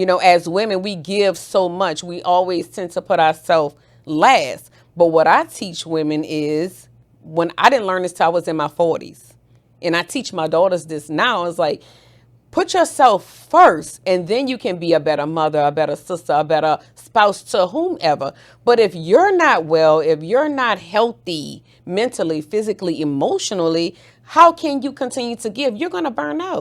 As women, we give so much. We always tend to put ourselves last. But what I teach women is, when I didn't learn this till I was in my 40s. And I teach my daughters this now. It's like, put yourself first, and then you can be a better mother, a better sister, a better spouse to whomever. But if you're not well, if you're not healthy mentally, physically, emotionally, how can you continue to give? You're going to burn out.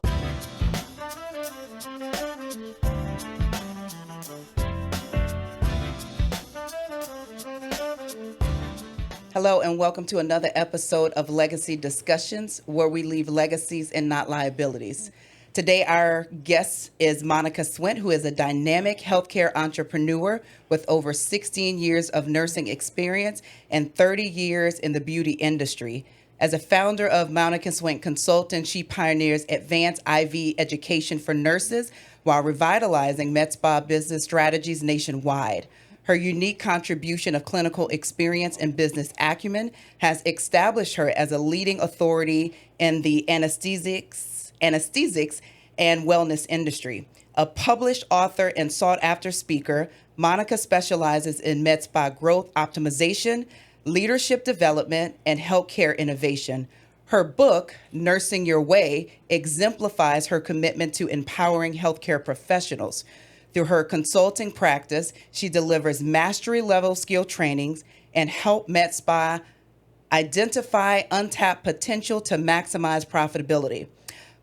Hello and welcome to another episode of Legacy Discussions, where we leave legacies and not liabilities. Today, our guest is Monica Swint, who is a dynamic healthcare entrepreneur with over 16 years of nursing experience and 30 years in the beauty industry. As a founder of Monica Swint Consulting, she pioneers advanced IV education for nurses while revitalizing med spa business strategies nationwide. Her unique contribution of clinical experience and business acumen has established her as a leading authority in the anesthesics and wellness industry. A published author and sought-after speaker, Monica specializes in med spa growth optimization, leadership development, and healthcare innovation. Her book, Nursing Your Way, exemplifies her commitment to empowering healthcare professionals. Through her consulting practice, she delivers mastery-level skill trainings and help med spa identify untapped potential to maximize profitability.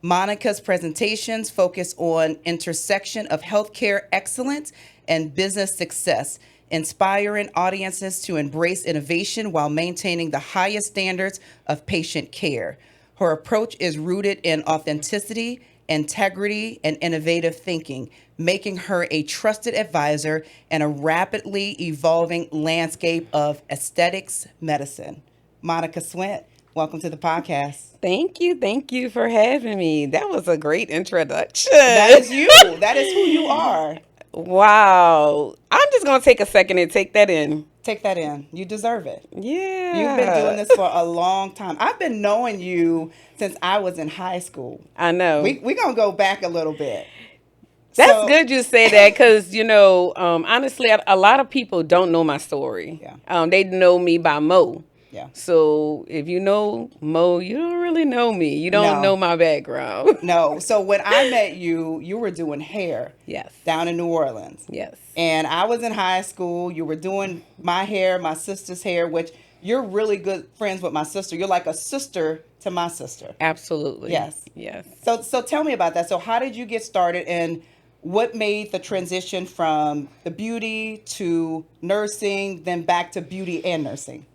Monica's presentations focus on intersection of healthcare excellence and business success, inspiring audiences to embrace innovation while maintaining the highest standards of patient care. Her approach is rooted in authenticity, integrity, and innovative thinking, making her a trusted advisor in a rapidly evolving landscape of aesthetics medicine. Monica Swint, welcome to the podcast. Thank you. Thank you for having me. That was a great introduction. That is you. That is who you are. Wow. I'm just going to take a second and take that in. Take that in. You deserve it. Yeah. You've been doing this for a long time. I've been knowing you since I was in high school. I know. We're going to go back a little bit. That's good you say that because, honestly, a lot of people don't know my story. Yeah. They know me by Mo. Yeah. So if you know Mo, you don't really know me. You don't know my background. No. So when I met you, you were doing hair. Yes. Down in New Orleans. Yes. And I was in high school. You were doing my hair, my sister's hair, which you're really good friends with my sister. You're like a sister to my sister. Absolutely. Yes. Yes. So tell me about that. So how did you get started, and what made the transition from the beauty to nursing, then back to beauty and nursing?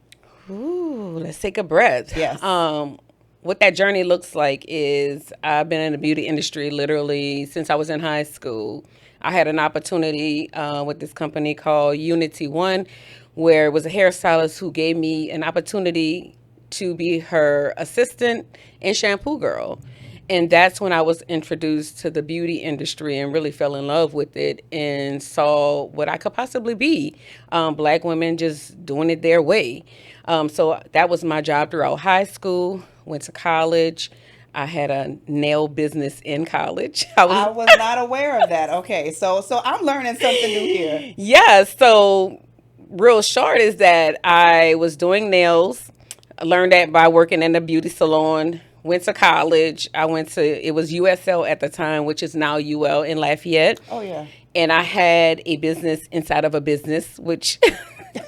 Ooh, let's take a breath. Yes. What that journey looks like is I've been in the beauty industry literally since I was in high school. I had an opportunity with this company called Unity One, where it was a hairstylist who gave me an opportunity to be her assistant and shampoo girl. And that's when I was introduced to the beauty industry and really fell in love with it and saw what I could possibly be. Black women just doing it their way. So that was my job throughout high school, went to college. I had a nail business in college. I was not aware of that. Okay, so I'm learning something new here. Yeah, so real short is that I was doing nails. I learned that by working in a beauty salon. Went to college. It was USL at the time, which is now UL in Lafayette. Oh, yeah. And I had a business inside of a business, which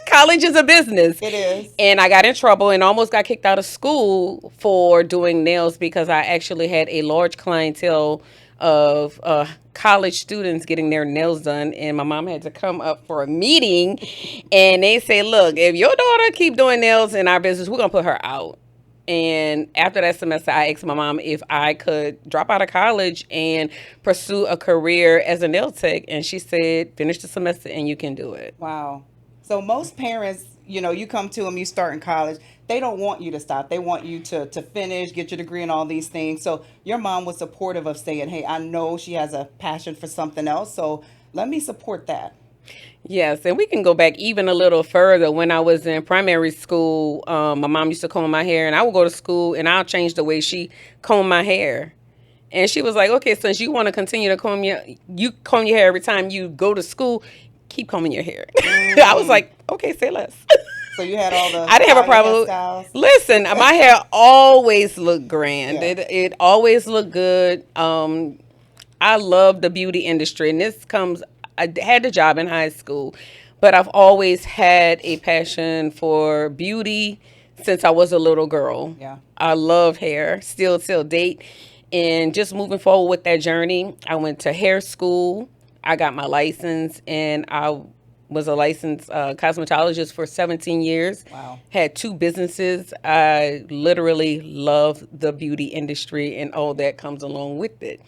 college is a business. It is. And I got in trouble and almost got kicked out of school for doing nails because I actually had a large clientele of college students getting their nails done, and my mom had to come up for a meeting, and they say, look, if your daughter keep doing nails in our business, we're going to put her out. And after that semester, I asked my mom if I could drop out of college and pursue a career as a nail tech. And she said, finish the semester and you can do it. Wow. So most parents, you come to them, you start in college, they don't want you to stop. They want you to finish, get your degree and all these things. So your mom was supportive of saying, hey, I know she has a passion for something else, so let me support that. Yes, and we can go back even a little further. When I was in primary school, my mom used to comb my hair, and I would go to school, and I'll change the way she combed my hair. And she was like, okay, since you want to continue to comb your hair every time you go to school, keep combing your hair. I was like, okay, say less. So you had all the I didn't have a fire problem. hairstyles. Listen, my hair always looked grand. Yeah. It always looked good. I love the beauty industry, and this comes. I had a job in high school, but I've always had a passion for beauty since I was a little girl. Yeah. I love hair, still till date, and just moving forward with that journey. I went to hair school. I got my license, and I was a licensed cosmetologist for 17 years. Wow. Had two businesses. I literally love the beauty industry and all that comes along with it.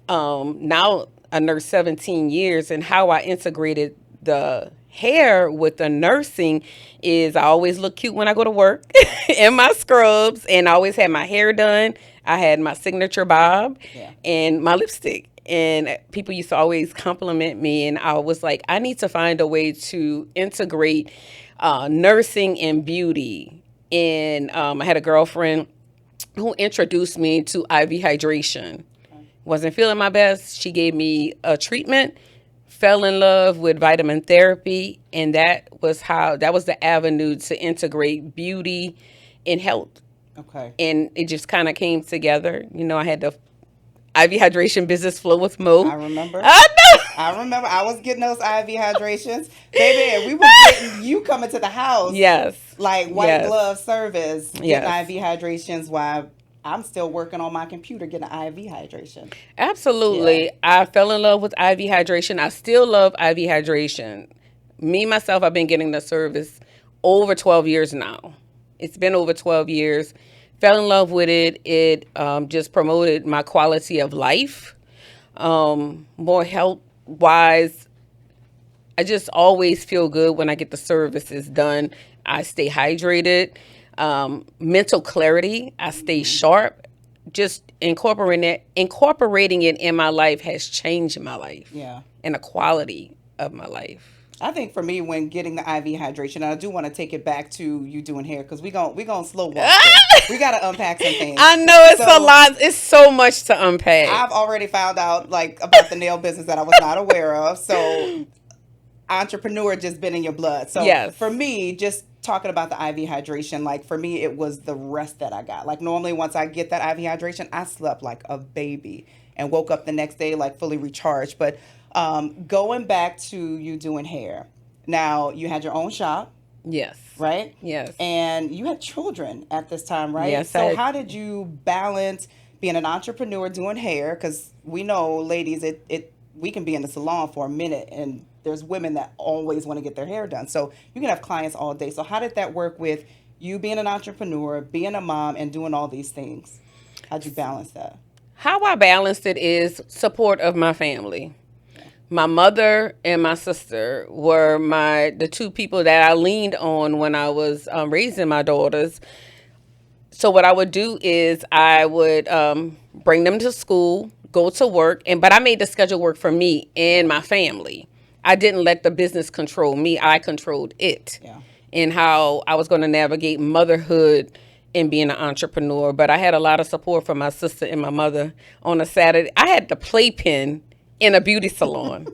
Now a nurse 17 years, and how I integrated the hair with the nursing is I always look cute when I go to work in my scrubs, and I always had my hair done. I had my signature bob Yeah. and my lipstick. And people used to always compliment me, and I was like, I need to find a way to integrate nursing and beauty. And I had a girlfriend who introduced me to IV hydration. Wasn't feeling my best. She gave me a treatment, fell in love with vitamin therapy, and that was the avenue to integrate beauty and health. Okay. And it just kind of came together. I had the IV hydration business flow with Mo. I remember. I know. I remember. I was getting those IV hydrations, baby, and we were getting you coming to the house. Yes. Like white Yes. glove service, getting Yes. IV hydrations while I'm still working on my computer getting an IV hydration. Absolutely. Yeah. I fell in love with IV hydration. I still love IV hydration. Me, myself, I've been getting the service over 12 years now. It's been over 12 years. Fell in love with it. It just promoted my quality of life, more health wise. I just always feel good when I get the services done. I stay hydrated. Mental clarity. I stay sharp. Just incorporating it in my life has changed my life. Yeah. And the quality of my life. I think for me, when getting the IV hydration, and I do want to take it back to you doing hair because we gonna slow walk. This. We gotta unpack some things. I know it's So, a lot. It's so much to unpack. I've already found out about the nail business that I was not aware of. So entrepreneur just been in your blood. So Yes. for me, just talking about the IV hydration, like for me, it was the rest that I got. Like normally once I get that IV hydration, I slept like a baby and woke up the next day like fully recharged. But going back to you doing hair, now you had your own shop, Yes. right? Yes. And you had children at this time, right? Yes, So I- how did you balance being an entrepreneur doing hair? Because we know, ladies, we can be in the salon for a minute, and there's women that always want to get their hair done. So you can have clients all day. So how did that work with you being an entrepreneur, being a mom, and doing all these things? How'd you balance that? How I balanced it is support of my family. My mother and my sister were the two people that I leaned on when I was raising my daughters. So what I would do is I would bring them to school, go to work, but I made the schedule work for me and my family. I didn't let the business control me. I controlled it. Yeah. And how I was going to navigate motherhood and being an entrepreneur. But I had a lot of support from my sister and my mother. On a Saturday, I had the playpen in a beauty salon.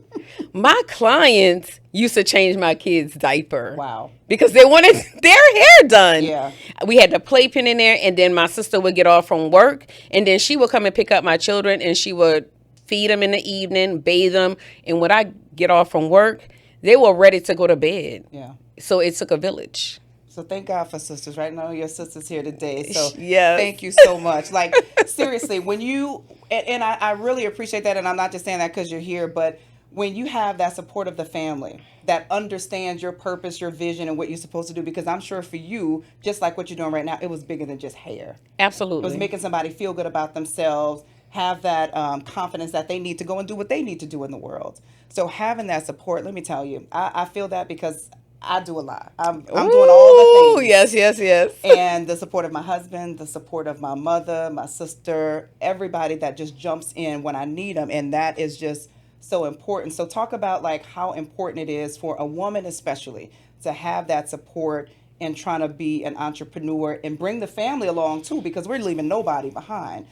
My clients used to change my kids' diaper. Wow. Because they wanted their hair done. Yeah. We had the playpen in there, and then my sister would get off from work, and then she would come and pick up my children, and she would feed them in the evening, bathe them, and when I get off from work, they were ready to go to bed. Yeah. So it took a village. So thank God for sisters, right? Now your sister's here today. So Yes. thank you so much. Like seriously, when you, and I really appreciate that, and I'm not just saying that because you're here, but when you have that support of the family that understands your purpose, your vision, and what you're supposed to do, because I'm sure for you, just like what you're doing right now, it was bigger than just hair. Absolutely. It was making somebody feel good about themselves, have that confidence that they need to go and do what they need to do in the world. So having that support, let me tell you, I feel that because I do a lot. I'm doing all the things. Yes, yes, yes. And the support of my husband, the support of my mother, my sister, everybody that just jumps in when I need them. And that is just so important. So talk about like how important it is for a woman especially to have that support and trying to be an entrepreneur and bring the family along too, because we're leaving nobody behind.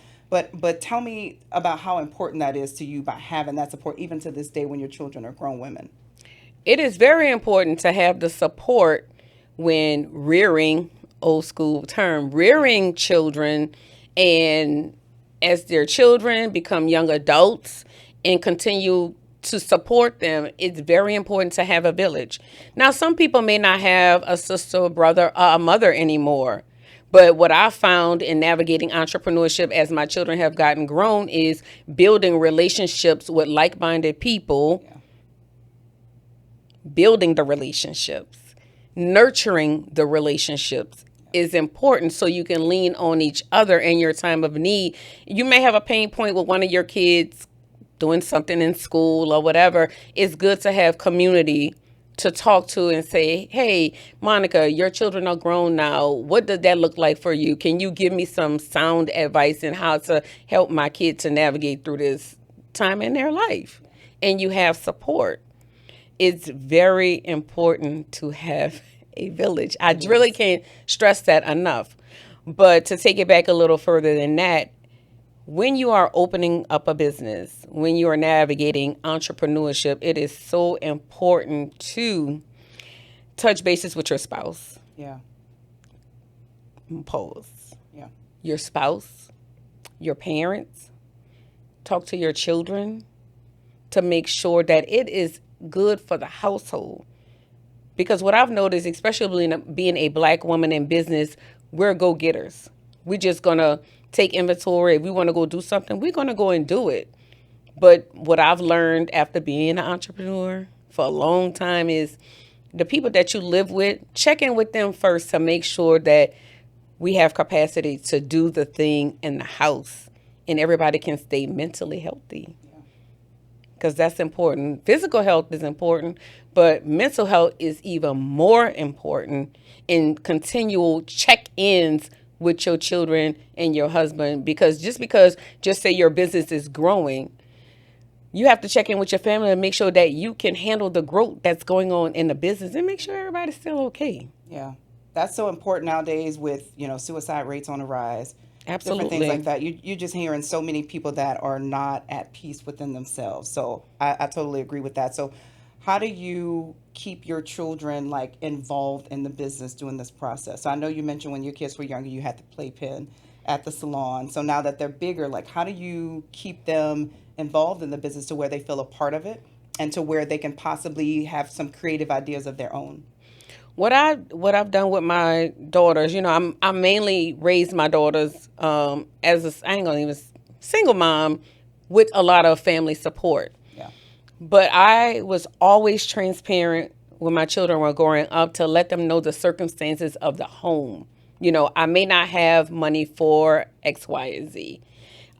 But tell me about how important that is to you by having that support, even to this day when your children are grown women. It is very important to have the support when rearing, old school term, rearing children, and as their children become young adults and continue to support them, it's very important to have a village. Now, some people may not have a sister, a brother, or a mother anymore. But what I found in navigating entrepreneurship as my children have gotten grown is building relationships with like minded people, Yeah. building the relationships, nurturing the relationships is important so you can lean on each other in your time of need. You may have a pain point with one of your kids doing something in school or whatever. It's good to have community to talk to and say, hey, Monica, your children are grown now. What does that look like for you? Can you give me some sound advice in how to help my kid to navigate through this time in their life? And you have support. It's very important to have a village. I really can't stress that enough. But to take it back a little further than that, when you are opening up a business, when you are navigating entrepreneurship, it is so important to touch bases with your spouse. Yeah. Pause. Yeah. Your spouse, your parents, talk to your children to make sure that it is good for the household. Because what I've noticed, especially being a black woman in business, we're go-getters. We're just going to take inventory. If we want to go do something, we're going to go and do it. But what I've learned after being an entrepreneur for a long time is the people that you live with, check in with them first to make sure that we have capacity to do the thing in the house and everybody can stay mentally healthy. Because that's important. Physical health is important, but mental health is even more important in continual check-ins with your children and your husband. Because just say your business is growing, you have to check in with your family and make sure that you can handle the growth that's going on in the business and make sure everybody's still okay. Yeah. That's so important nowadays with, suicide rates on the rise. Different things Absolutely. like that. You're just hearing so many people that are not at peace within themselves. So I totally agree with that. So how do you keep your children like involved in the business during this process? So I know you mentioned when your kids were younger, you had the playpen at the salon. So now that they're bigger, like how do you keep them involved in the business to where they feel a part of it and to where they can possibly have some creative ideas of their own? What I've done with my daughters, I mainly raised my daughters as I ain't gonna even single mom with a lot of family support. Yeah. But I was always transparent when my children were growing up to let them know the circumstances of the home. I may not have money for X, Y, and Z.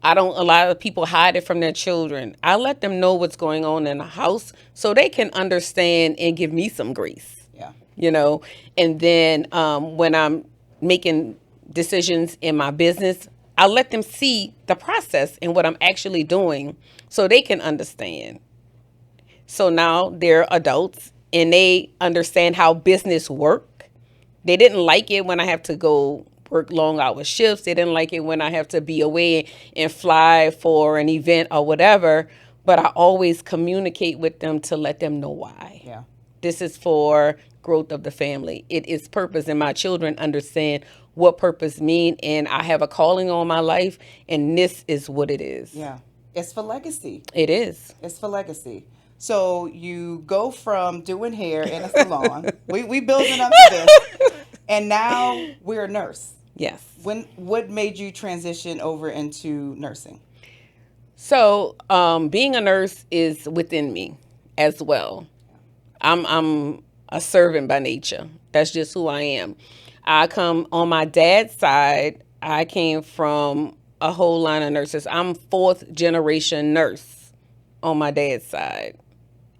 A lot of people hide it from their children. I let them know what's going on in the house so they can understand and give me some grace. Yeah. And then when I'm making decisions in my business, I let them see the process and what I'm actually doing so they can understand. So now they're adults and they understand how business work. They didn't like it when I have to go work long hour shifts. They didn't like it when I have to be away and fly for an event or whatever. But I always communicate with them to let them know why. Yeah. This is for growth of the family. It is purpose, and my children understand what purpose mean. And I have a calling on my life, and this is what it is. Yeah. It's for legacy. It is. It's for legacy. So you go from doing hair in a salon. we building up to this, and now we're a nurse. Yes. What made you transition over into nursing? So being a nurse is within me as well. I'm a servant by nature. That's just who I am. I come on my dad's side. I came from a whole line of nurses. I'm fourth generation nurse on my dad's side.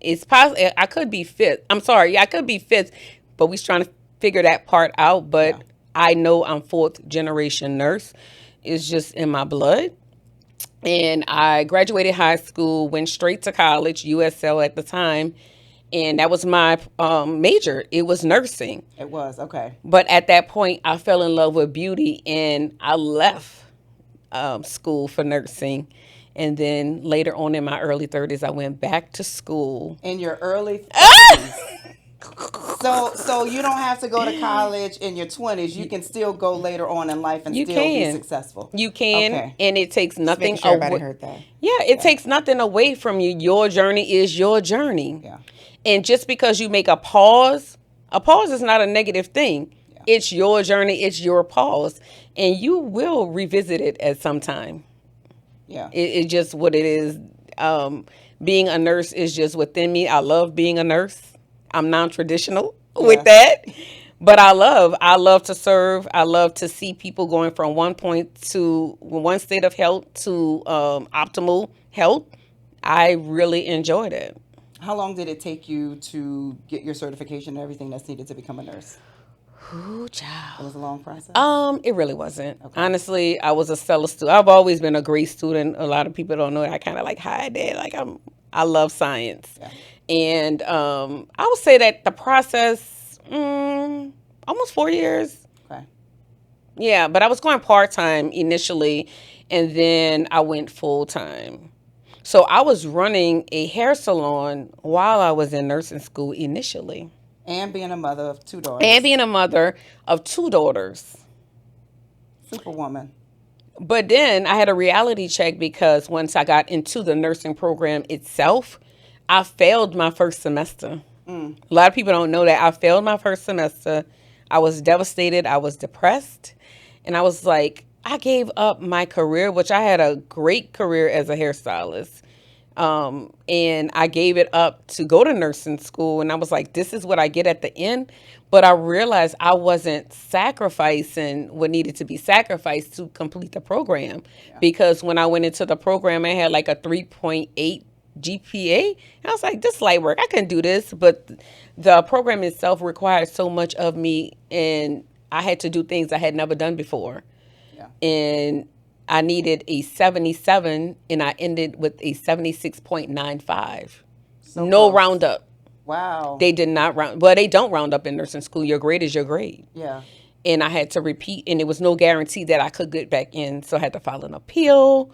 It's possible I could be fifth. I'm sorry, I could be fifth, but we're trying to figure that part out. But I know I'm fourth generation nurse. It's just in my blood. And I graduated high school, went straight to college, USL at the time. And that was my major. It was nursing. It was, okay. But at that point, I fell in love with beauty and I left school for nursing. And then later on in my early 30s, I went back to school. In your early 30s. So you don't have to go to college in your 20s. You can still go later on in life and You still be can. successful. You can. Okay. And it takes Just making nothing sure everybody away. heard that. Yeah, it takes nothing away from you. Your journey is your journey. Yeah. And just because you make a pause is not a negative thing. Yeah. It's your journey, it's your pause. And you will revisit it at some time. Yeah. It's just what it is. Being a nurse is just within me. I love being a nurse. I'm non-traditional with that. But I love to serve. I love to see people going from one state of health to optimal health. I really enjoyed it. How long did it take you to get your certification and everything that's needed to become a nurse? Ooh, child. It was a long process? It really wasn't. Okay. Honestly, I was a stellar student. I've always been a great student. A lot of people don't know that. I kind of like hide that. Like I love science. Yeah. And I would say that the process, almost 4 years. Okay. Yeah, but I was going part-time initially, and then I went full-time. So I was running a hair salon while I was in nursing school initially. And being a mother of 2 daughters. Superwoman. But then I had a reality check because once I got into the nursing program itself, I failed my first semester. A lot of people don't know that I failed my first semester. I was devastated. I was depressed. And I was like, I gave up my career, which I had a great career as a hairstylist. And I gave it up to go to nursing school. And I was like, this is what I get at the end. But I realized I wasn't sacrificing what needed to be sacrificed to complete the program. Yeah. Because when I went into the program, I had like a 3.8 GPA. And I was like, this light work, I can do this. But the program itself required so much of me. And I had to do things I had never done before. Yeah. And I needed a 77, and I ended with a 76.95. So no close. Roundup. Wow. They did not round. Well, they don't round up in nursing school. Your grade is your grade. Yeah. And I had to repeat, and there was no guarantee that I could get back in. So I had to file an appeal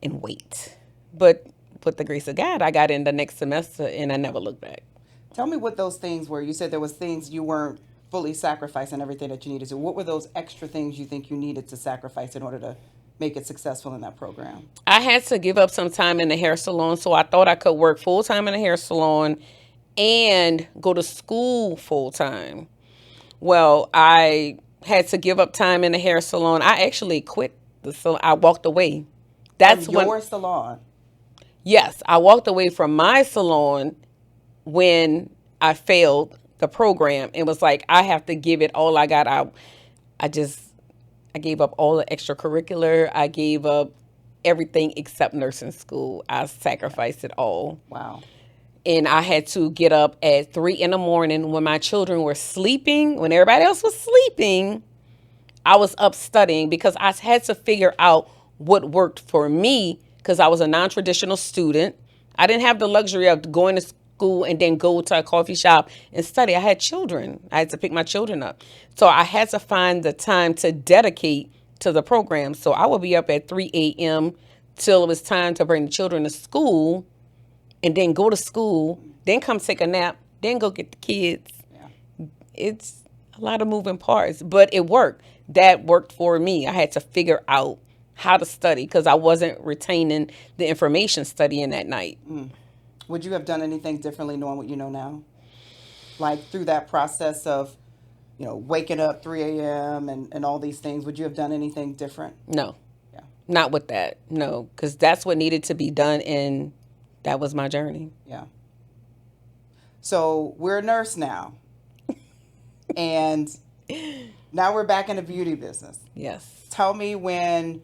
and wait. But with the grace of God, I got in the next semester, and I never looked back. Tell me what those things were. You said there was things you weren't fully sacrificing everything that you needed to. What were those extra things you think you needed to sacrifice in order to make it successful in that program? I had to give up some time in the hair salon, so I thought I could work full-time in the hair salon and go to school full-time. Well, I had to give up time in the hair salon. I actually quit the salon. I walked away. That's your salon? Yes, I walked away from my salon when I failed the program. It was like, I have to give it all I got. I gave up all the extracurricular. I gave up everything except nursing school. I sacrificed it all. Wow. And I had to get up at 3 in the morning when my children were sleeping. When everybody else was sleeping, I was up studying because I had to figure out what worked for me because I was a non-traditional student. I didn't have the luxury of going to school and then go to a coffee shop and study. I had children. I had to pick my children up. So I had to find the time to dedicate to the program. So I would be up at 3 a.m. till it was time to bring the children to school and then go to school, then come take a nap, then go get the kids. Yeah. It's a lot of moving parts, but it worked. That worked for me. I had to figure out how to study because I wasn't retaining the information studying at night. Would you have done anything differently knowing what you know now? Like through that process of, waking up 3 a.m. and all these things, would you have done anything different? No. Yeah. Not with that. No, because that's what needed to be done, and that was my journey. Yeah. So we're a nurse now. And now we're back in the beauty business. Yes. Tell me when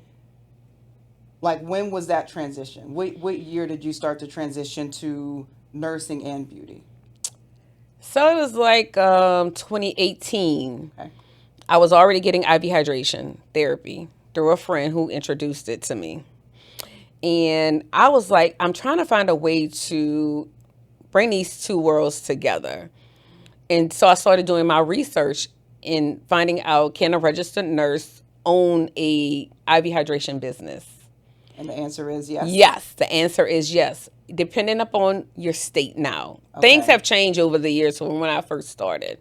was that transition? What year did you start to transition to nursing and beauty? So it was like 2018. Okay. I was already getting IV hydration therapy through a friend who introduced it to me. And I was like, I'm trying to find a way to bring these two worlds together. And so I started doing my research in finding out, can a registered nurse own a IV hydration business? And the answer is yes. Yes, the answer is yes. Depending upon your state now. Things Okay. have changed over the years from when I first started.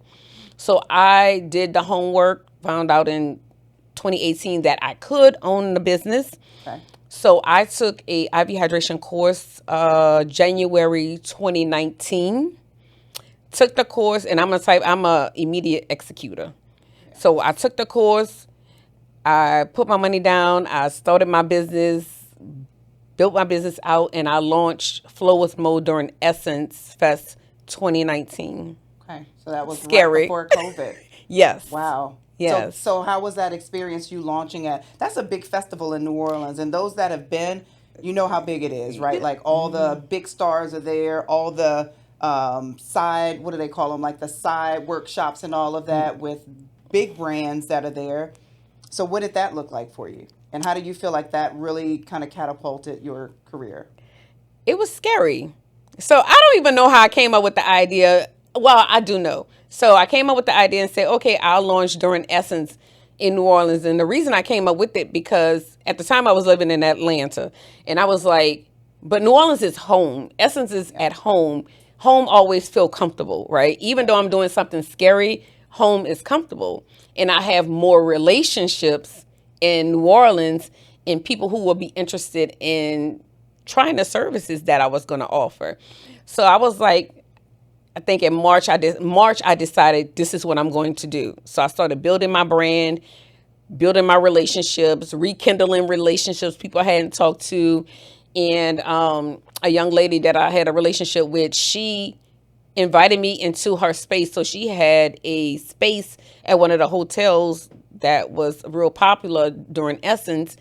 So I did the homework, found out in 2018 that I could own the business. Okay. So I took a IV hydration course January 2019. Took the course, and I'm a immediate executor. So I took the course, I put my money down, I started my business, built my business out, and I launched Flow with Mo during Essence Fest 2019. Okay. So that was Scary. right before COVID. Yes. Wow. Yes. So how was that experience, you launching at, that's a big festival in New Orleans, and those that have been, you know how big it is, right? Like all the big stars are there, all the side, what do they call them? Like the side workshops and all of that with big brands that are there. So what did that look like for you? And how do you feel like that really kind of catapulted your career? It was scary. So I don't even know how I came up with the idea. Well, I do know. So I came up with the idea and said, okay, I'll launch during Essence in New Orleans. And the reason I came up with it, because at the time I was living in Atlanta, and I was like, but New Orleans is home. Essence is at home. Home always feel comfortable, right? Even though I'm doing something scary, home is comfortable. And I have more relationships in New Orleans and people who will be interested in trying the services that I was going to offer. So I was like, I think in March I decided this is what I'm going to do. So I started building my brand, building my relationships, rekindling relationships people I hadn't talked to. And a young lady that I had a relationship with, she invited me into her space. So she had a space at one of the hotels that was real popular during Essence.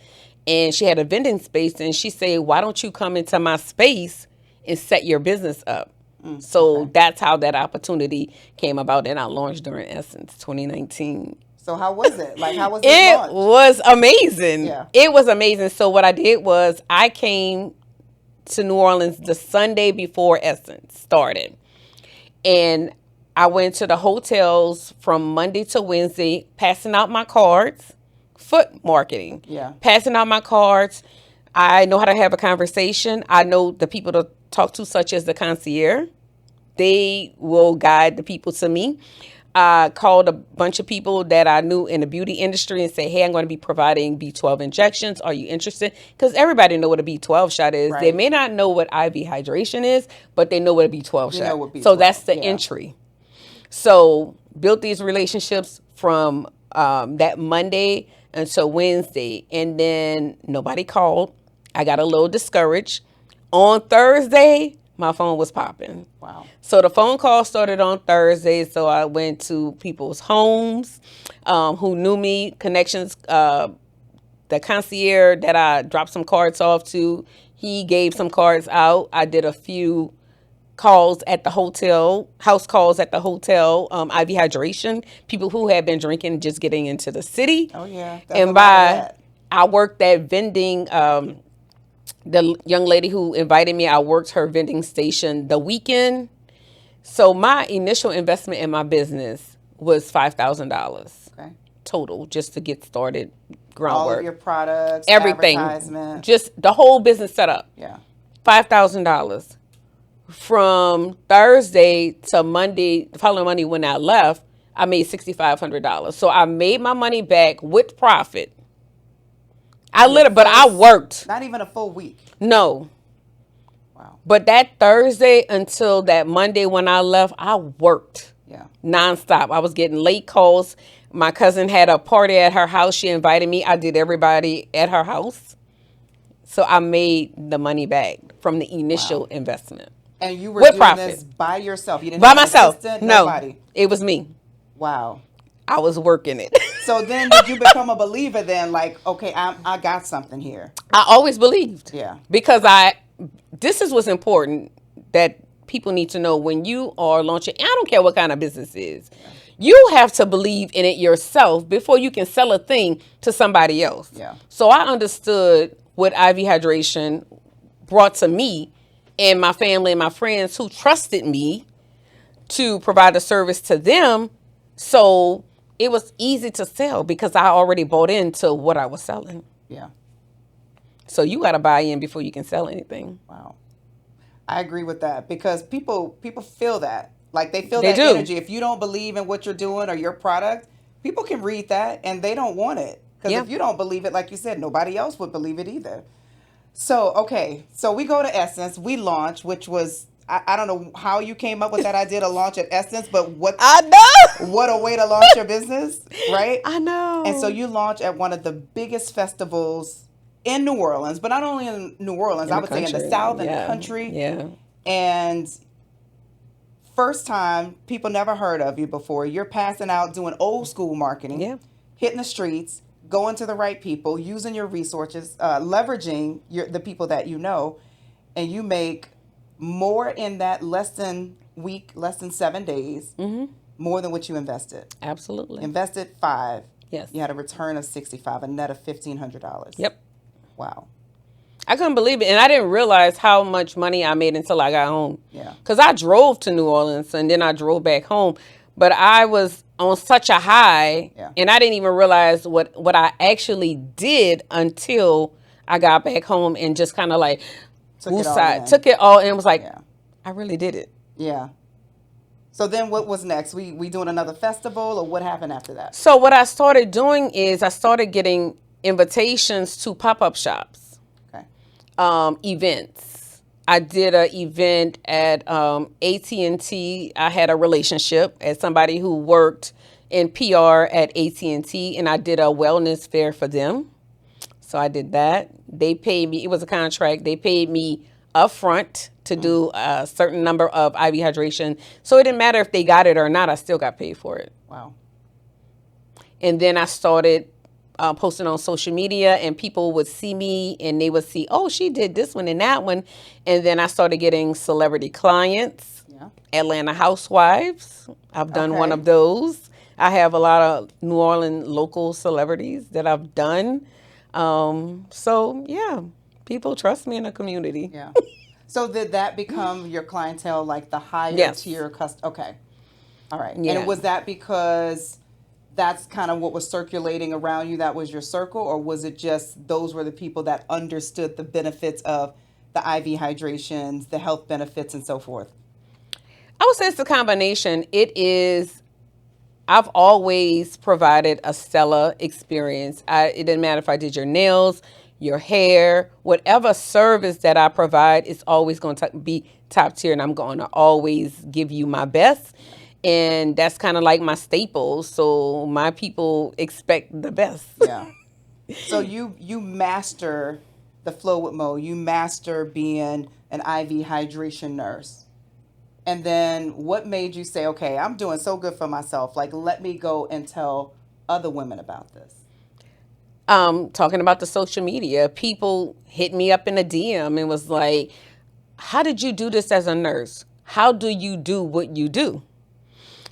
And she had a vending space. And she said, why don't you come into my space and set your business up? So that's how that opportunity came about. And I launched during Essence 2019. So how was it? Like, how was it It launched? was amazing. Yeah. It was amazing. So what I did was I came to New Orleans the Sunday before Essence started. And I went to the hotels from Monday to Wednesday, passing out my cards, foot marketing. Yeah. Passing out my cards. I know how to have a conversation. I know the people to talk to, such as the concierge. They will guide the people to me. I called a bunch of people that I knew in the beauty industry and say, hey, I'm going to be providing B12 injections. Are you interested? Because everybody know what a B12 shot is. Right. They may not know what IV hydration is, but they know what a B12 You shot. know what B12, so that's the yeah. entry. So built these relationships from that Monday until Wednesday. And then nobody called. I got a little discouraged. On Thursday, my phone was popping. Wow. So the phone call started on Thursday. So I went to people's homes who knew me, connections. The concierge that I dropped some cards off to, he gave some cards out. I did a few calls at the hotel, house calls at the hotel, IV hydration, people who had been drinking, just getting into the city. Oh, yeah. And I worked at vending. The young lady who invited me, I worked her vending station the weekend. So my initial investment in my business was $5,000 Okay. total, just to get started, groundwork. All of your products, everything, advertisement. just the whole business setup. Yeah. $5,000. From Thursday to Monday, the following Monday when I left, I made $6,500. So I made my money back with profit. But I worked. Not even a full week. No. Wow. But that Thursday until that Monday when I left, I worked. Yeah. Nonstop. I was getting late calls. My cousin had a party at her house. She invited me. I did everybody at her house. So I made the money back from the initial investment. And you were With doing profit. this by yourself? You didn't By have an myself. assistant? No. Nobody? It was me. Wow. I was working it. So then did you become a believer then? Like, okay, I got something here. I always believed. Yeah. Because this is what's important that people need to know when you are launching. I don't care what kind of business it is. You have to believe in it yourself before you can sell a thing to somebody else. Yeah. So I understood what IV hydration brought to me and my family and my friends who trusted me to provide a service to them. So it was easy to sell because I already bought into what I was selling. Yeah. So you got to buy in before you can sell anything. Wow. I agree with that because people feel that. Like they feel They that do. energy. If you don't believe in what you're doing or your product, people can read that and they don't want it. Because Yeah. if you don't believe it, like you said, nobody else would believe it either. So, okay. So we go to Essence. We launch, which was, I don't know how you came up with that idea to launch at Essence, but I know. what a way to launch your business, right? I And so know. you launch at one of the biggest festivals in New Orleans, but not only in New Orleans, In I the would say in the country. South and the Yeah. country. Yeah. And first time, people never heard of you before. You're passing out doing old school marketing, Yeah. hitting the streets, going to the right people, using your resources, leveraging the people that you know, and you make more in that less than week, less than 7 days, more than what you invested. Absolutely. Invested 5. Yes. You had a return of 65, a net of $1,500. Yep. Wow. I couldn't believe it. And I didn't realize how much money I made until I got home. Yeah. Because I drove to New Orleans and then I drove back home. But I was on such a high, Yeah. and I didn't even realize what I actually did until I got back home and just kind of like took it all in and was like, Yeah. I really did it. Yeah. So then what was next? We doing another festival or what happened after that? So what I started doing is I started getting invitations to pop-up shops, Okay. Events. I did an event at AT&T. I had a relationship as somebody who worked in PR at AT&T, and I did a wellness fair for them. So I did that. They paid me. It was a contract. They paid me upfront to do a certain number of IV hydration. So it didn't matter if they got it or not. I still got paid for it. Wow. And then I started posting on social media, and people would see me and they would see, oh, she did this one and that one. And then I started getting celebrity clients. Yeah. Atlanta Housewives. I've done one Okay. of those. I have a lot of New Orleans local celebrities that I've done. So, yeah, people trust me in the community. Yeah. So did that become your clientele, like the higher Yes. tier customer? Okay. All right. Yeah. And was that because that's kind of what was circulating around you? That was your circle? Or was it just those were the people that understood the benefits of the IV hydrations, the health benefits, and so forth? I would say it's a combination. I've always provided a stellar experience. It didn't matter if I did your nails, your hair, whatever service that I provide, it's always going to be top tier, and I'm going to always give you my best. And that's kind of like my staples. So my people expect the best. Yeah. So you master the flow with Mo. You master being an IV hydration nurse. And then what made you say, okay, I'm doing so good for myself. Like, let me go and tell other women about this. Talking about the social media, people hit me up in a DM and was like, how did you do this as a nurse? How do you do what you do?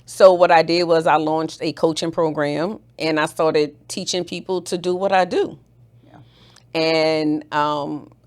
So what I did was I launched a coaching program and I started teaching people to do what I do. Yeah. And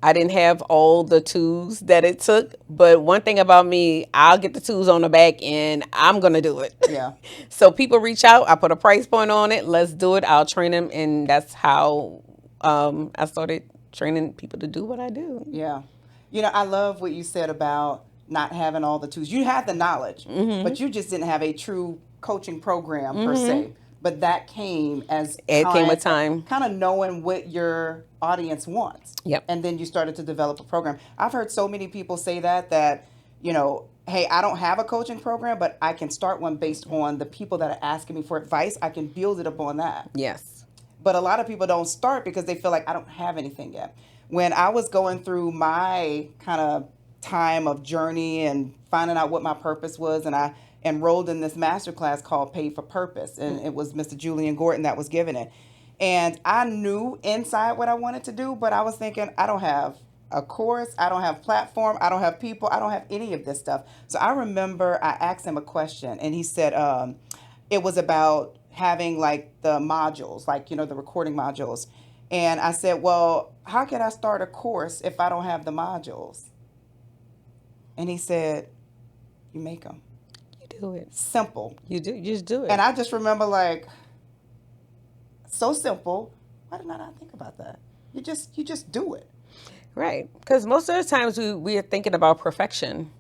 I didn't have all the tools that it took. But one thing about me, I'll get the tools on the back and I'm going to do it. Yeah. So people reach out. I put a price point on it. Let's do it. I'll train them. And that's how I started training people to do what I do. Yeah. You know, I love what you said about not having all the tools. You had the knowledge, but you just didn't have a true coaching program per se. But that came as It came with time. kind of knowing what your audience wants. Yep. And then you started to develop a program. I've heard so many people say that, you know, hey, I don't have a coaching program, but I can start one based on the people that are asking me for advice. I can build it upon that. Yes. But a lot of people don't start because they feel like I don't have anything yet. When I was going through my kind of time of journey and finding out what my purpose was, and I enrolled in this masterclass called Paid for Purpose, and it was Mr. Julian Gordon that was giving it. And I knew inside what I wanted to do, but I was thinking, I don't have a course, I don't have platform, I don't have people, I don't have any of this stuff. So I remember I asked him a question, and he said it was about having like the modules, like, you know, the recording modules. And I said, well, how can I start a course if I don't have the modules? And he said, you make them. You do it. Simple. You do. You just do it. And I just remember like, So simple. Why did not I think about that? You just do it. Right. Because most of the times we are thinking about perfection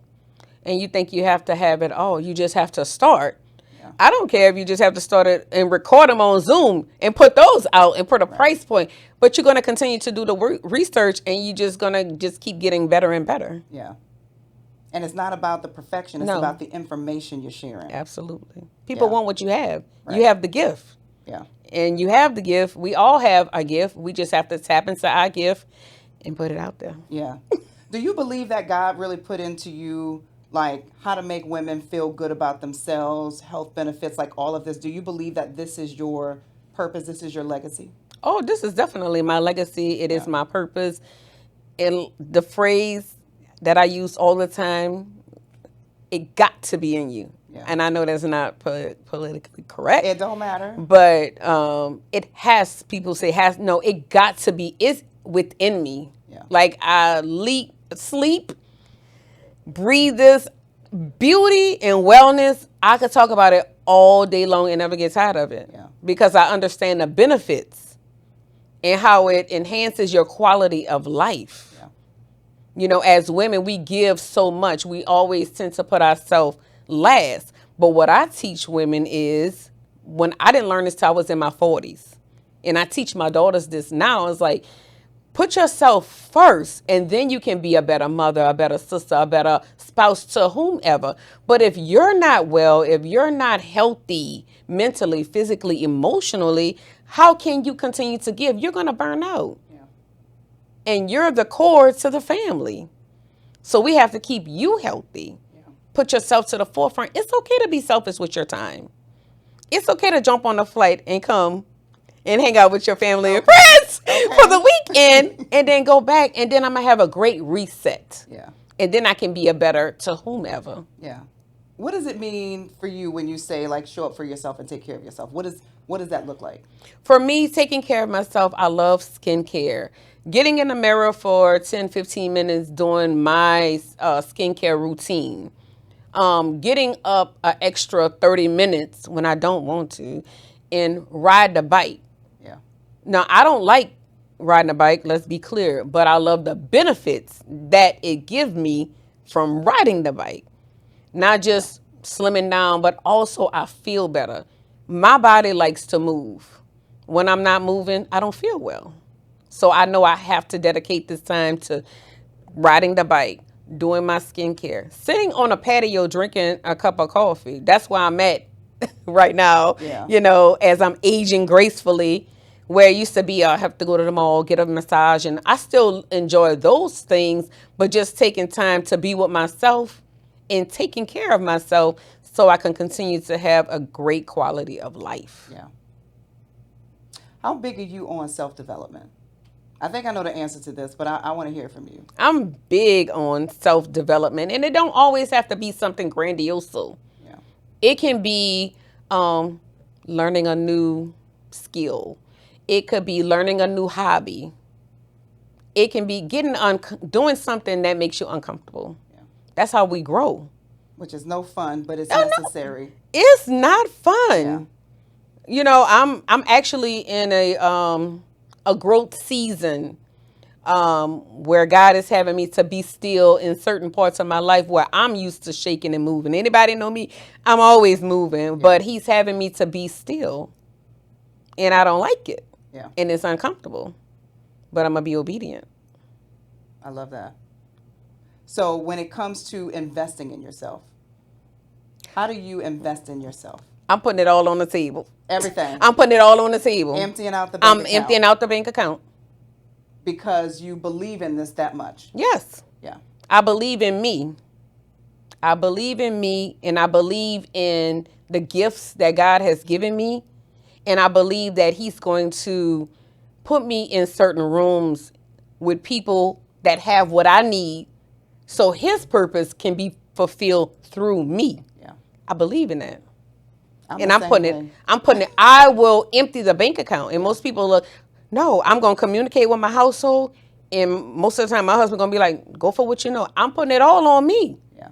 and you think you have to have it all. You just have to start. Yeah. I don't care if you just have to start it and record them on Zoom and put those out and put a price point. But you're going to continue to do the research and you're just going to just keep getting better and better. Yeah. And it's not about the perfection. It's No. about the information you're sharing. Absolutely. People Yeah. want what you have. Right. You have the gift. Yeah. And you have the gift. We all have a gift. We just have to tap into our gift and put it out there. Yeah. Do you believe that God really put into you, like, how to make women feel good about themselves, health benefits, like all of this? Do you believe that this is your purpose? This is your legacy? Oh, this is definitely my legacy. It is Yeah. my purpose. And the phrase that I use all the time, it got to be in you. Yeah. And I know that's not politically correct. It don't matter. But it has, people say has, no, it got to be, it's within me. Yeah. Like I sleep, breathe this. Beauty and wellness, I could talk about it all day long and never get tired of it. Yeah. Because I understand the benefits and how it enhances your quality of life. Yeah. You know, as women, we give so much. We always tend to put ourselves last. But what I teach women is, when I didn't learn this till I was in my 40s, and I teach my daughters this now, it's like, put yourself first, and then you can be a better mother, a better sister, a better spouse to whomever. But if you're not well, if you're not healthy mentally, physically, emotionally, how can you continue to give? You're going to burn out. Yeah. And you're the core to the family. So we have to keep you healthy. Yeah. Put yourself to the forefront. It's okay to be selfish with your time. It's okay to jump on a flight and come and hang out with your family and friends for the weekend and then go back. And then I'm going to have a great reset. Yeah. And then I can be a better to whomever. Yeah. What does it mean for you when you say, like, show up for yourself and take care of yourself? What does that look like? For me, taking care of myself, I love skincare. Getting in the mirror for 10, 15 minutes doing my skincare routine. Getting up an extra 30 minutes when I don't want to and ride the bike. Yeah. Now, I don't like riding a bike, let's be clear, but I love the benefits that it gives me from riding the bike. Not just slimming down, but also I feel better. My body likes to move. When I'm not moving, I don't feel well. So I know I have to dedicate this time to riding the bike, doing my skincare, sitting on a patio drinking a cup of coffee. That's where I'm at right now, Yeah. you know, as I'm aging gracefully. Where it used to be, I have to go to the mall, get a massage, and I still enjoy those things, but just taking time to be with myself and taking care of myself so I can continue to have a great quality of life. Yeah. How big are you on self-development? I think I know the answer to this, but I want to hear from you. I'm big on self-development, and it don't always have to be something grandiose. Yeah. It can be learning a new skill. It could be learning a new hobby. It can be doing something that makes you uncomfortable. Yeah. That's how we grow. Which is no fun, but it's Oh, no. necessary. It's not fun. Yeah. You know, I'm actually in a growth season where God is having me to be still in certain parts of my life where I'm used to shaking and moving. Anybody know me? I'm always moving, but He's having me to be still. And I don't like it. Yeah. And it's uncomfortable. But I'm going to be obedient. I love that. So when it comes to investing in yourself, how do you invest in yourself? I'm putting it all on the table. Everything. I'm putting it all on the table. Emptying out the bank I'm account. emptying out the bank account. Because you believe in this that much. Yes. Yeah. I believe in me. I believe in me, and I believe in the gifts that God has given me. And I believe that He's going to put me in certain rooms with people that have what I need so His purpose can be fulfilled through me. Yeah. I believe in that. I'm And the I'm same putting way. it, I will empty the bank account. And most people look, no, I'm going to communicate with my household. And most of the time, my husband going to be like, go for what you know. I'm putting it all on me. Yeah.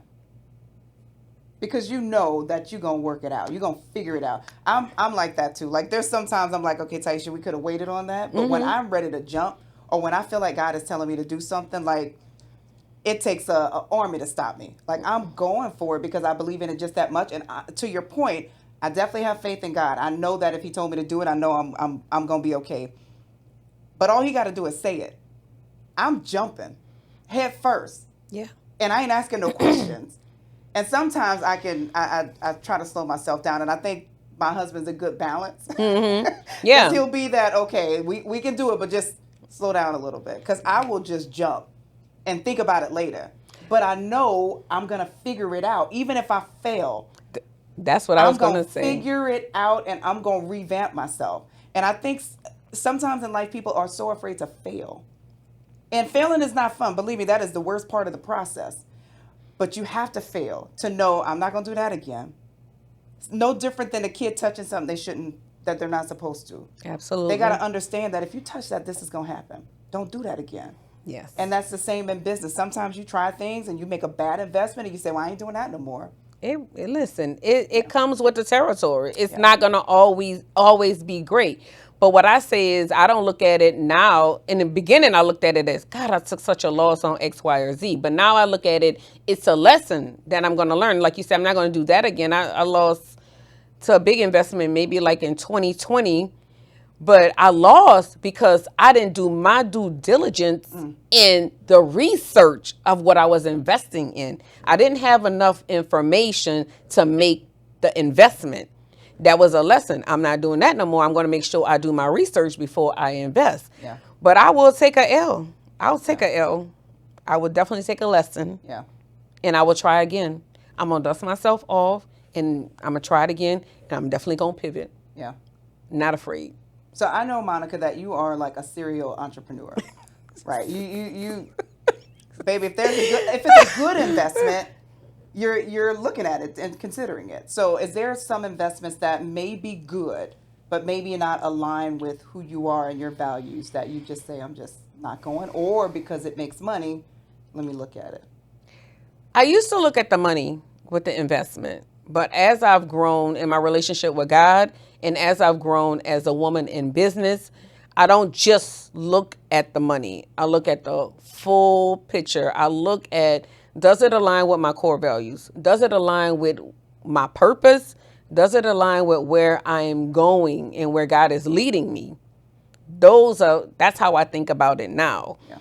because you know that you're gonna work it out. You're gonna figure it out. I'm like that too. Like there's sometimes I'm like, okay, Taisha, we could have waited on that. But when I'm ready to jump, or when I feel like God is telling me to do something, like it takes a army to stop me. Like I'm going for it because I believe in it just that much. And to your point, I definitely have faith in God. I know that if He told me to do it, I know I'm gonna be okay. But all He got to do is say it. I'm jumping head first, Yeah. and I ain't asking no questions. And sometimes I try to slow myself down, and I think my husband's a good balance. Because Yeah. he'll be that, okay, we can do it, but just slow down a little bit. Because I will just jump and think about it later. But I know I'm going to figure it out. Even if I fail, That's what I I'm was going gonna to say. figure it out and I'm going to revamp myself. And I think sometimes in life people are so afraid to fail. And failing is not fun. Believe me, that is the worst part of the process. But you have to fail to know I'm not going to do that again. It's no different than a kid touching something they shouldn't, that they're not supposed to. They got Absolutely. to understand that if you touch that, this is going to happen. Don't do that again. Yes. And that's the same in business. Sometimes you try things and you make a bad investment and you say, well, I ain't doing that no more. Listen, it comes with the territory. It's Yeah. not gonna always be great. But what I say is I don't look at it now. In the beginning I looked at it as God, I took such a loss on X, Y, or Z. But now I look at it, it's a lesson that I'm gonna learn. Like you said, I'm not gonna do that again. I lost to a big investment maybe like in 2020. But I lost because I didn't do my due diligence in the research of what I was investing in. I didn't have enough information to make the investment. That was a lesson. I'm not doing that no more. I'm going to make sure I do my research before I invest. Yeah. But I will take a L. I'll take Yeah. a L. I will definitely take a lesson Yeah. and I will try again. I'm going to dust myself off and I'm going to try it again and I'm definitely going to pivot. Yeah. Not afraid. So I know, Monica, that you are like a serial entrepreneur, right? You baby, if it's a good investment, you're looking at it and considering it. So is there some investments that may be good, but maybe not aligned with who you are and your values that you just say, I'm just not going, or because it makes money, let me look at it. I used to look at the money with the investment, but as I've grown in my relationship with God and as I've grown as a woman in business, I don't just look at the money. I look at the full picture. I look at, does it align with my core values? Does it align with my purpose? Does it align with where I am going and where God is leading me? That's how I think about it now. Yeah.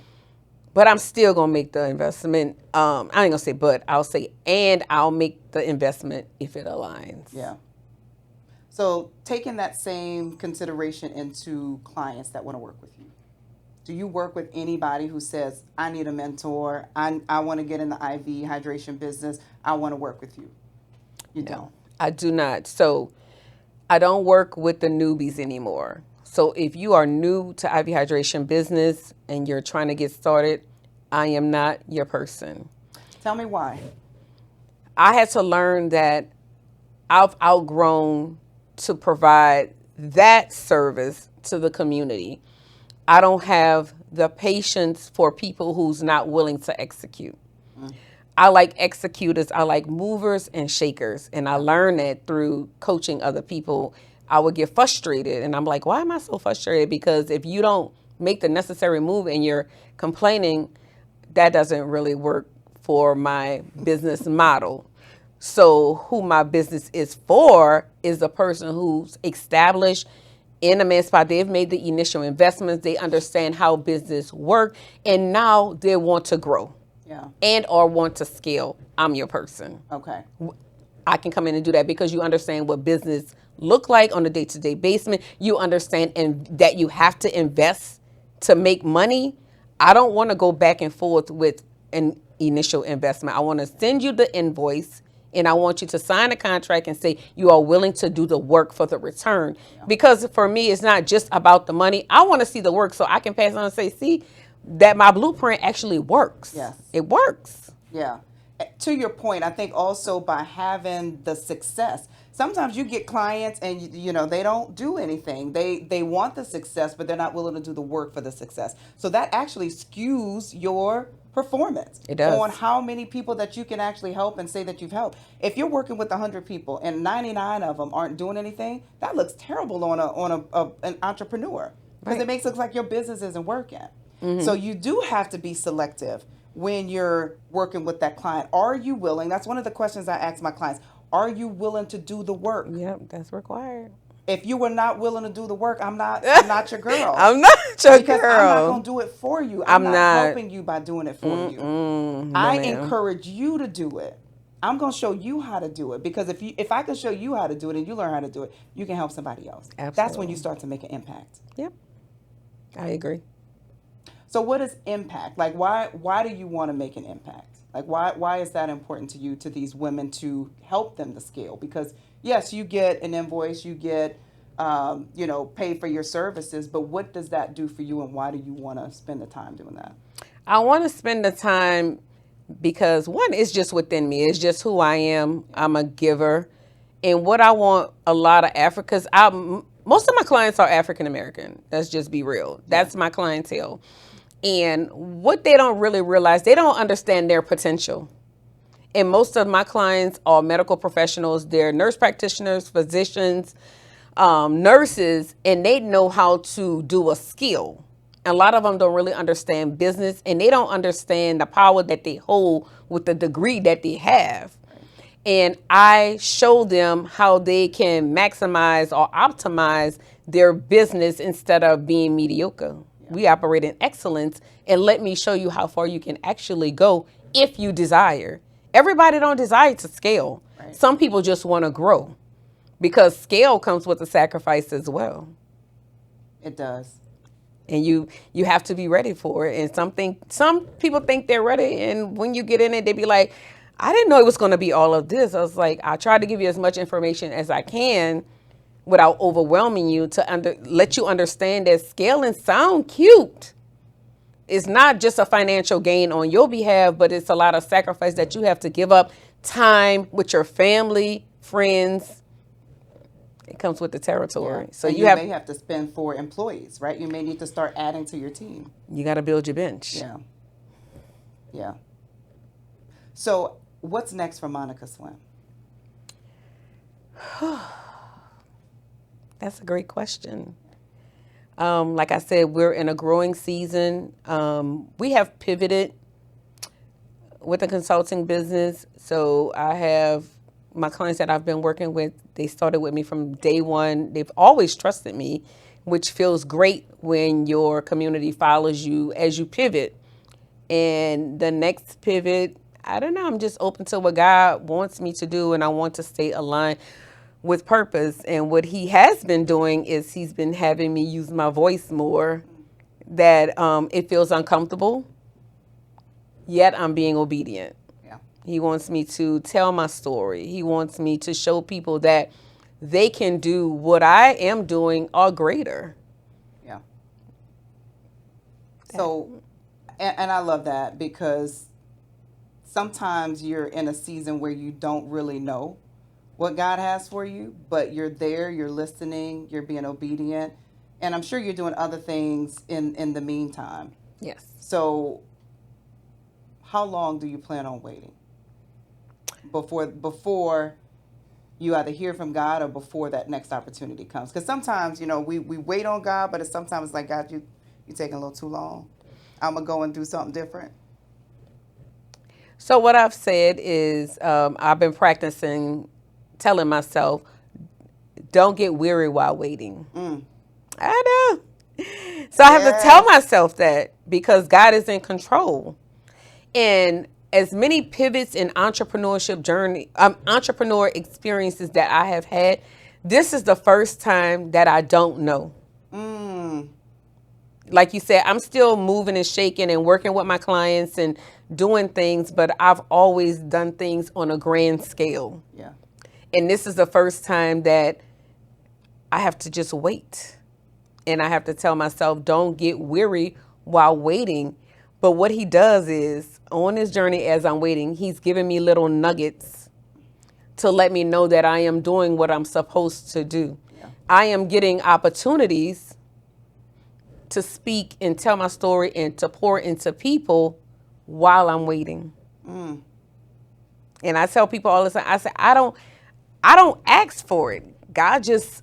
But I'm still gonna make the investment. I ain't gonna say but. I'll say and I'll make the investment if it aligns. Yeah. So taking that same consideration into clients that want to work with you. Do you work with anybody who says, I need a mentor, I want to get in the IV hydration business, I want to work with you? You don't. I do not. So I don't work with the newbies anymore. So if you are new to IV hydration business and you're trying to get started, I am not your person. Tell me why. I had to learn that I've outgrown to provide that service to the community. I don't have the patience for people who's not willing to execute. I like executors, I like movers and shakers. And I learned that through coaching other people. I would get frustrated and I'm like, why am I so frustrated? Because if you don't make the necessary move and you're complaining, that doesn't really work for my business model. So who my business is for is the person who's established in a man's spot. They've made the initial investments. They understand how business work, and now they want to grow. Yeah. And or want to scale. I'm your person. Okay. I can come in and do that because you understand what business look like on a day-to-day basis. You understand and that you have to invest to make money. I don't want to go back and forth with an initial investment. I want to send you the invoice and I want you to sign a contract and say you are willing to do the work for the return. Yeah. Because for me, it's not just about the money. I want to see the work so I can pass on and say, see, that my blueprint actually works. Yes. It works. Yeah. To your point, I think also by having the success, sometimes you get clients and you know they don't do anything. They want the success, but they're not willing to do the work for the success. So that actually skews your performance It does. on how many people that you can actually help and say that you've helped. If you're working with 100 people and 99 of them aren't doing anything, that looks terrible on an entrepreneur, because Right. it makes it look like your business isn't working. So you do have to be selective when you're working with that client. Are you willing? That's one of the questions I ask my clients. Are you willing to do the work? Yep, that's required. If you were not willing to do the work, I'm not your girl. I'm not your Because girl. I'm not going to do it for you. I'm not helping you by doing it for you. No, I ma'am. encourage you to do it. I'm going to show you how to do it, because if I can show you how to do it and you learn how to do it, you can help somebody else. That's when Absolutely. you start to make an impact. Yep, I agree. So what is impact? Like, why do you want to make an impact? Like, why is that important to you, to these women, to help them to scale? Because yes, you get an invoice, you get paid for your services, but what does that do for you, and why do you want to spend the time doing that? I want to spend the time because one, it's just within me. It's just who I am. I'm a giver. And what I want a lot of Africans, most of my clients are African American. Let's just be real. That's my clientele. And what they don't really realize, they don't understand their potential. And most of my clients are medical professionals. They're nurse practitioners, physicians, nurses, and they know how to do a skill. A lot of them don't really understand business, and they don't understand the power that they hold with the degree that they have. And I show them how they can maximize or optimize their business instead of being mediocre. We operate in excellence, and let me show you how far you can actually go if you desire. Everybody don't desire to scale. Right. Some people just want to grow, because scale comes with a sacrifice as well. It does. And you have to be ready for it. And some people think they're ready, and when you get in it, they be like, I didn't know it was going to be all of this. I was like, I try to give you as much information as I can without overwhelming you, to let you understand that scaling sound cute. It's not just a financial gain on your behalf, but it's a lot of sacrifice that you have to give up, time with your family, friends. It comes with the territory. Yeah. So and you may have to spend for employees, right? You may need to start adding to your team. You got to build your bench. Yeah. Yeah. So what's next for Monica Swint? That's a great question. Like I said, we're in a growing season. We have pivoted with the consulting business. So I have my clients that I've been working with, they started with me from day one. They've always trusted me, which feels great when your community follows you as you pivot. And the next pivot, I don't know, I'm just open to what God wants me to do, and I want to stay aligned with purpose. And what he has been doing is he's been having me use my voice more, that it feels uncomfortable, yet I'm being obedient. Yeah. He wants me to tell my story. He wants me to show people that they can do what I am doing or greater. Yeah. So, and I love that, because sometimes you're in a season where you don't really know what God has for you, but you're there, you're listening, you're being obedient, and I'm sure you're doing other things in the meantime. Yes. So how long do you plan on waiting before you either hear from God or before that next opportunity comes? Because sometimes, we wait on God, but it's sometimes like, God, you taking a little too long. I'm going to go and do something different. So what I've said is I've been practicing telling myself, don't get weary while waiting. I know. So I have to tell myself that, because God is in control. And as many pivots in entrepreneurship journey, entrepreneur experiences that I have had, this is the first time that I don't know. Like you said, I'm still moving and shaking and working with my clients and doing things, but I've always done things on a grand scale. Yeah. And this is the first time that I have to just wait. And I have to tell myself, don't get weary while waiting. But what he does is, on this journey as I'm waiting, he's giving me little nuggets to let me know that I am doing what I'm supposed to do. Yeah. I am getting opportunities to speak and tell my story and to pour into people while I'm waiting. And I tell people all the time, I say, I don't ask for it. God just,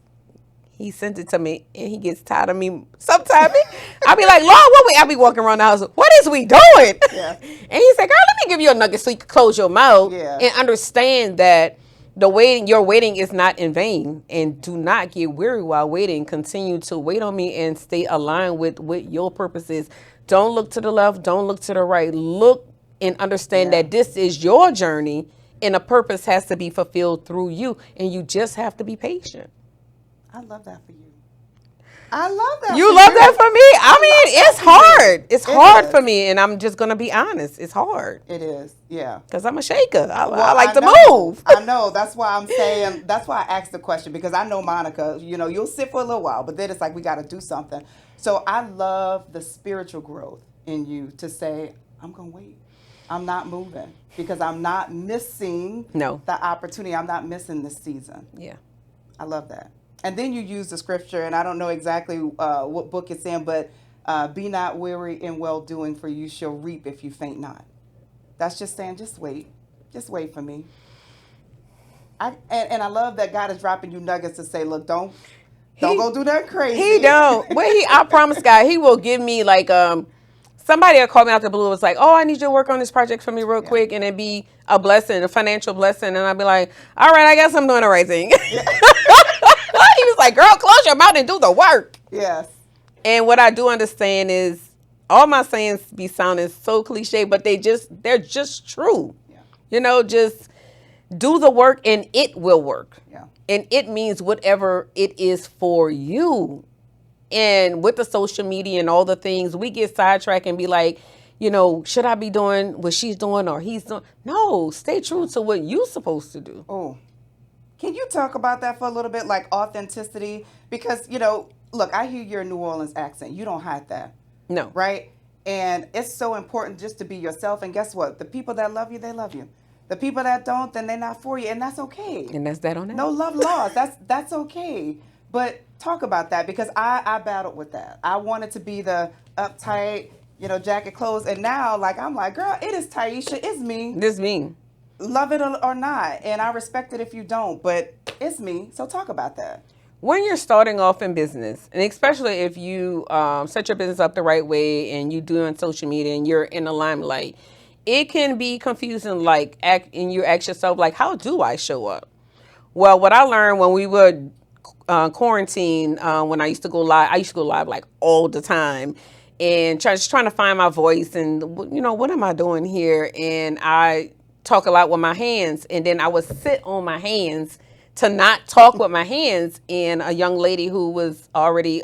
he sent it to me, and he gets tired of me. Sometimes I'll be like, Lord, what we? I'll be walking around the house. What is we doing? Yeah. And he's like, girl, let me give you a nugget so you can close your mouth Yeah. and understand that your waiting is not in vain. And do not get weary while waiting. Continue to wait on me and stay aligned with what your purpose is. Don't look to the left. Don't look to the right. Look and understand that this is your journey, and a purpose has to be fulfilled through you. And you just have to be patient. I love that for you. I love that. You for love you. that for me? I mean, it's hard. It's It hard is. for me, and I'm just gonna be honest. It's hard It is. Yeah. because I'm a shaker. I Well, like to know. move. I know. That's why I'm saying. That's why I asked the question, because I know Monica. You know, you'll sit for a little while, but then it's like we got to do something. So I love the spiritual growth in you to say, I'm gonna wait. I'm not moving because I'm not missing the opportunity. I'm not missing this season. Yeah. I love that. And then you use the scripture, and I don't know exactly what book it's in, but be not weary in well doing, for you shall reap if you faint not. That's just saying, just wait for me. And I love that God is dropping you nuggets to say, look, don't go do that crazy. He don't. I promise God, he will give me like somebody will call me out the blue. It's like, oh, I need you to work on this project for me real quick, and it'd be a blessing, a financial blessing, and I'd be like, all right, I guess I'm doing the right thing. He was like, girl, close your mouth and do the work. Yes. And what I do understand is all my sayings be sounding so cliche, but they're just true. Yeah. You know, just do the work and it will work. Yeah. And it means whatever it is for you. And with the social media and all the things, we get sidetracked and be like, you know, should I be doing what she's doing or he's doing? No, stay true to what you're supposed to do. Oh. Can you talk about that for a little bit, like authenticity? Because, you know, look, I hear your New Orleans accent. You don't hide that. No. Right? And it's so important just to be yourself. And guess what? The people that love you, they love you. The people that don't, then they're not for you. And that's okay. And that's that on that. No love lost. That's okay. But talk about that, because I battled with that. I wanted to be the uptight, you know, jacket clothes. And now, like, I'm like, girl, it is Taisha. It's me. This me. Love it or not. And I respect it if you don't. But it's me. So talk about that. When you're starting off in business, and especially if you set your business up the right way and you do on social media and you're in the limelight, it can be confusing, like, and you ask yourself, like, how do I show up? Well, what I learned when we would quarantine, when I used to go live like all the time and just trying to find my voice and, you know, what am I doing here? And I talk a lot with my hands, and then I would sit on my hands to not talk with my hands. And a young lady who was already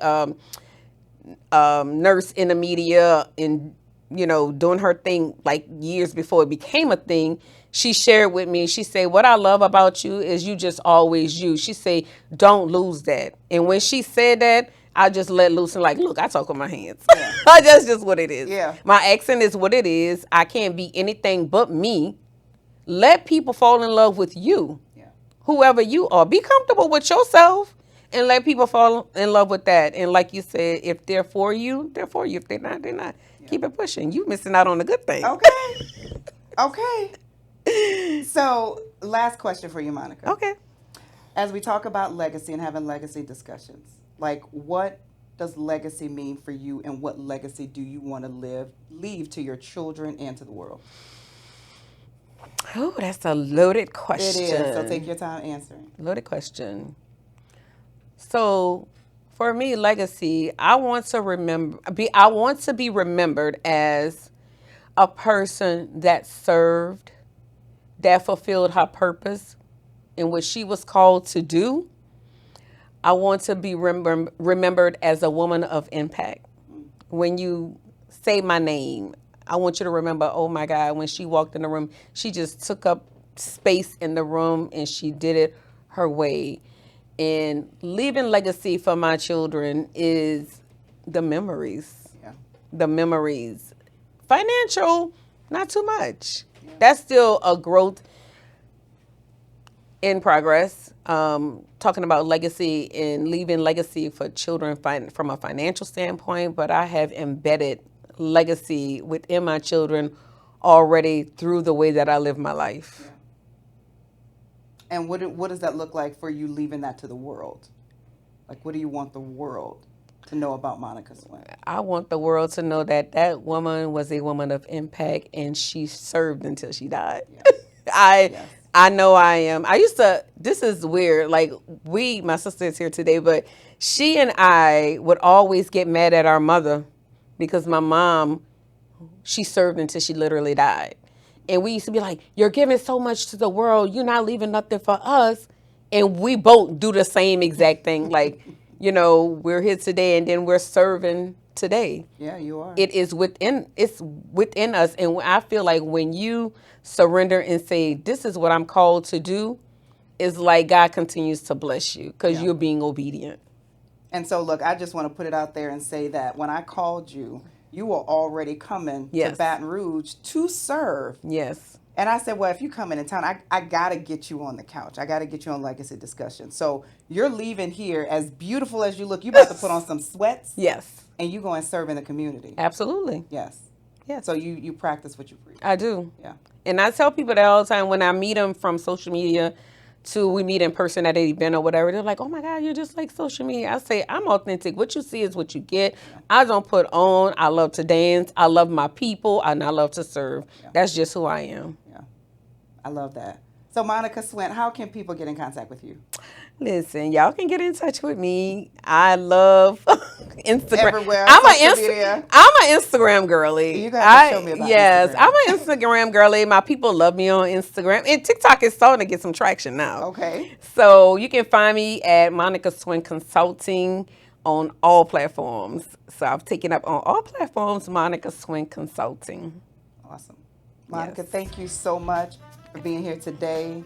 nurse in the media and, you know, doing her thing like years before it became a thing, she shared with me, she said, what I love about you is you just always you. She said, don't lose that. And when she said that, I just let loose and like, look, I talk with my hands. Yeah. That's just what it is. Yeah. My accent is what it is. I can't be anything but me. Let people fall in love with you. Yeah. Whoever you are. Be comfortable with yourself and let people fall in love with that. And like you said, if they're for you, they're for you. If they're not, they're not. Yeah. Keep it pushing. You missing out on the good thing. Okay. Okay. So, last question for you, Monica. Okay. As we talk about legacy and having legacy discussions, like, what does legacy mean for you, and what legacy do you want to leave to your children and to the world? Oh, that's a loaded question. It is. So take your time answering. Loaded question. So, for me, legacy, I want to be remembered as a person that served, that fulfilled her purpose and what she was called to do. I want to be remembered as a woman of impact. When you say my name, I want you to remember, oh my God, when she walked in the room, she just took up space in the room and she did it her way. And leaving legacy for my children is the memories. Yeah. The memories. Financial, not too much. Yeah. That's still a growth in progress. Talking about legacy and leaving legacy for children from a financial standpoint, but I have embedded legacy within my children already through the way that I live my life. Yeah. And what does that look like for you leaving that to the world? Like, what do you want the world to know about Monica Swint? I want the world to know that that woman was a woman of impact, and she served until she died. Yeah. I Yes. I know I am. I used to. This is weird. Like my sister is here today, but she and I would always get mad at our mother because my mom, she served until she literally died. And we used to be like, "You're giving so much to the world. You're not leaving nothing for us." And we both do the same exact thing. Like, we're here today and then we're serving today. Yeah, you are. It's within us. And I feel like when you surrender and say, "This is what I'm called to do," it's like God continues to bless you because Yeah. you're being obedient. And so, look, I just want to put it out there and say that when I called you, you were already coming to Yes. Baton Rouge to serve. Yes. And I said, well, if you come in town, I got to get you on the couch. I got to get you on Legacy Discussion. So you're leaving here as beautiful as you look. You about to put on some sweats Yes. and you go and serve in the community. Absolutely. Yes. Yes. So you practice what you preach. I do. Yeah. And I tell people that all the time when I meet them from social media to we meet in person at an event or whatever. They're like, "Oh my God, you're just like social media." I say, I'm authentic. What you see is what you get. I don't put on. I love to dance. I love my people, and I love to serve. Yeah. That's just who I am. Yeah. I love that. So Monica Swint, how can people get in contact with you? Listen, y'all can get in touch with me. I love Instagram. Everywhere, I'm social media. I'm an Instagram girly. You gotta show me about yes, Instagram. I'm an Instagram girly. My people love me on Instagram, and TikTok is starting to get some traction now. Okay. So you can find me at Monica Swint Consulting on all platforms. So I've taken up on all platforms Monica Swint Consulting. Awesome. Monica, Yes. thank you so much for being here today,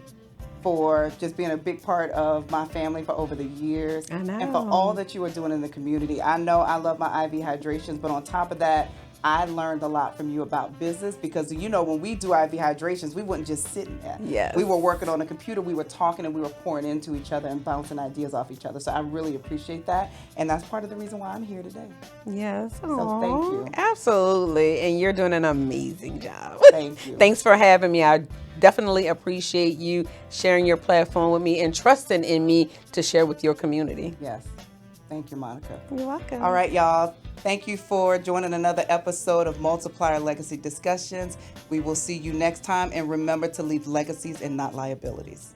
for just being a big part of my family for over the years. I know. And for all that you are doing in the community. I know I love my IV hydrations, but on top of that, I learned a lot from you about business because, when we do IV hydrations, we wouldn't just sit in there. Yes. We were working on the computer, we were talking, and we were pouring into each other and bouncing ideas off each other. So I really appreciate that. And that's part of the reason why I'm here today. Yes. So thank you. Absolutely. And you're doing an amazing job. Thank you. Thanks for having me. I definitely appreciate you sharing your platform with me and trusting in me to share with your community. Yes. Thank you, Monica. You're welcome. All right, y'all. Thank you for joining another episode of Multiplier Legacy Discussions. We will see you next time. And remember to leave legacies and not liabilities.